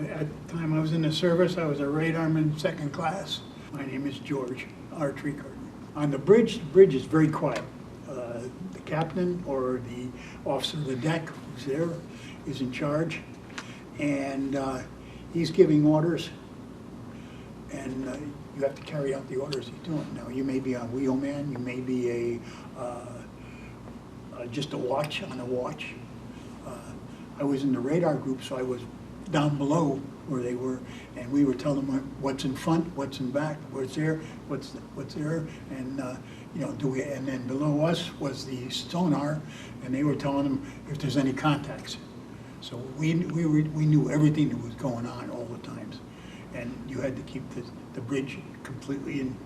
At the time I was in the service, I was a radarman second class. My name is George R. Trecarten. On the bridge is very quiet. The captain or the officer of the deck who's there is in charge, and he's giving orders, and you have to carry out the orders he's doing. Now, you may be a wheelman, you may be just a watch on a watch. I was in the radar group, so I was down below where they were, and we were telling them what's in front, what's in back, what's there, what's there, and you know, and then below us was the sonar, and they were telling them if there's any contacts. So we knew everything that was going on all the times, and you had to keep the bridge completely and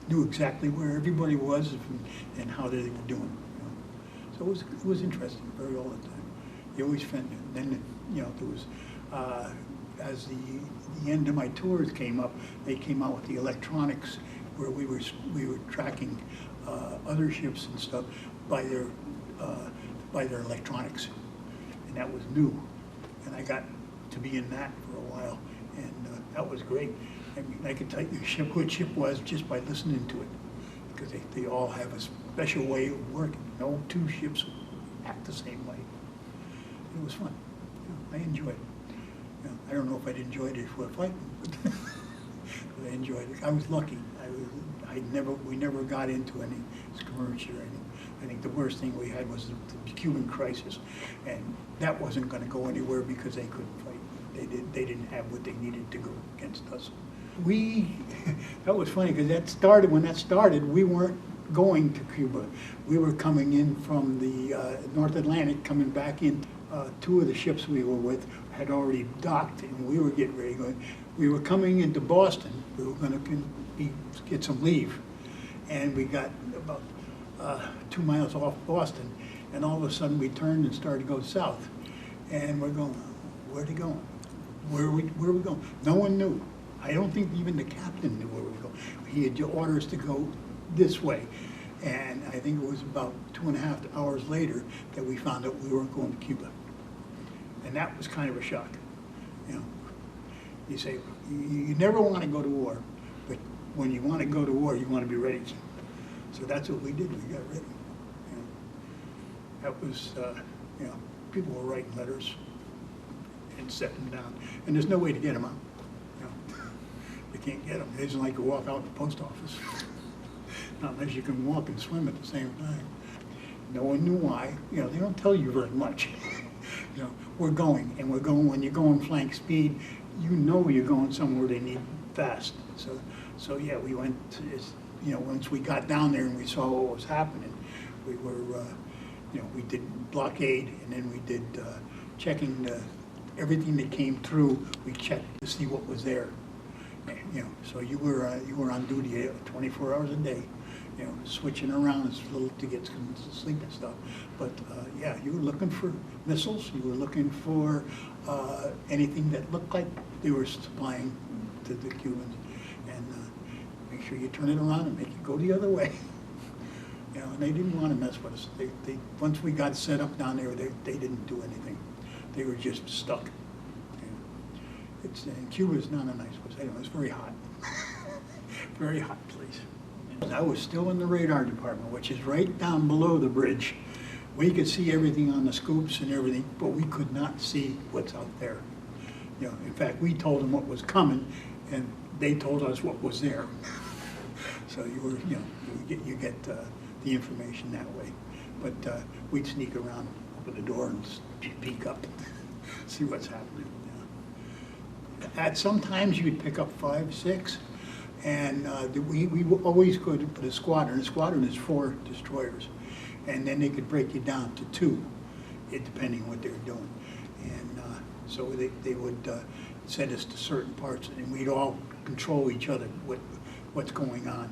knew exactly where everybody was and how they were doing. You know? So it was interesting, very all the time. You always found it. Then you know there was. As the end of my tours came up, they came out with the electronics, where we were tracking other ships and stuff by their electronics, and that was new. And I got to be in that for a while, and that was great. I mean, I could tell you which ship was just by listening to it, because they all have a special way of working. No two ships act the same way. It was fun. You know, I enjoyed it. I don't know if I'd enjoyed it if we were fighting, but I enjoyed it. I was lucky. We never got into any skirmish or anything. I think the worst thing we had was the Cuban crisis, and that wasn't going to go anywhere because they couldn't fight. They didn't have what they needed to go against us. That was funny because when that started, we weren't going to Cuba. We were coming in from the North Atlantic, coming back in. Two of the ships we were with had already docked, and we were getting ready to go. We were coming into Boston. We were going to get some leave, and we got about 2 miles off Boston, and all of a sudden we turned and started to go south. And we're going, where are they going? Where are we going? No one knew. I don't think even the captain knew where we were going. He had orders to go this way. And I think it was about 2.5 hours later that we found out we weren't going to Cuba. And that was kind of a shock. You know, you say, you never want to go to war, but when you want to go to war, you want to be ready. So that's what we did. We got ready. You know, that was, you know, people were writing letters and setting them down. And there's no way to get them out. You know, you can't get them. It isn't like you walk out the post office. Not unless you can walk and swim at the same time. No one knew why. You know, they don't tell you very much. You know, we're going, and we're going. When you're going flank speed, you know you're going somewhere they need fast. So yeah, we went. You know, once we got down there and we saw what was happening, we were, you know, we did blockade, and then we did checking everything that came through. We checked to see what was there. You know, so you were on duty 24 hours a day. You know, switching around as little to get some sleep and stuff. But yeah, you were looking for missiles. You were looking for anything that looked like they were supplying to the Cubans, and make sure you turn it around and make it go the other way. You know, and they didn't want to mess with us. They once we got set up down there, they didn't do anything. They were just stuck. You know, Cuba's not a nice place. Anyway, it's very hot. Very hot place. I was still in the radar department, which is right down below the bridge. We could see everything on the scoops and everything, but we could not see what's out there. You know, in fact, we told them what was coming, and they told us what was there. So you get the information that way. But we'd sneak around, open the door, and peek up, see what's happening. At sometimes you'd pick up 5, 6. And we always could put a squadron. A squadron is 4 destroyers. And then they could break you down to 2, depending on what they were doing. And so they would send us to certain parts, and we'd all control each other, what's going on.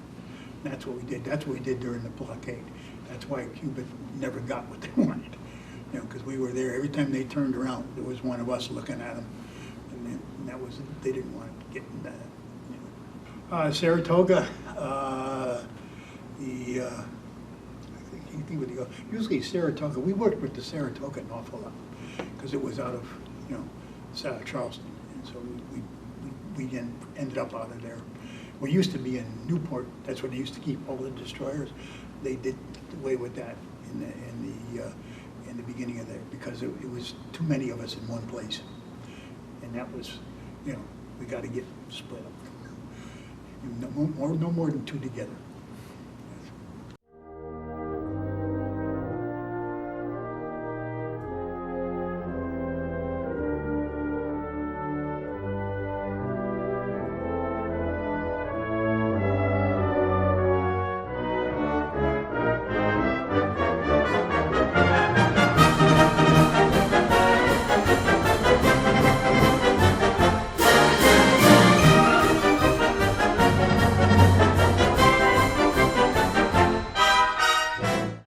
And that's what we did. That's what we did during the blockade. That's why Cuba never got what they wanted. You know, because we were there. Every time they turned around, there was one of us looking at them. And that was, they didn't want to get in that. Saratoga, usually Saratoga, we worked with the Saratoga an awful lot because it was out of, you know, South Charleston. So we ended up out of there. We used to be in Newport. That's where they used to keep all the destroyers. They did away with that in the beginning of there because it was too many of us in one place, and that was, you know, we got to get split up. No more than two together.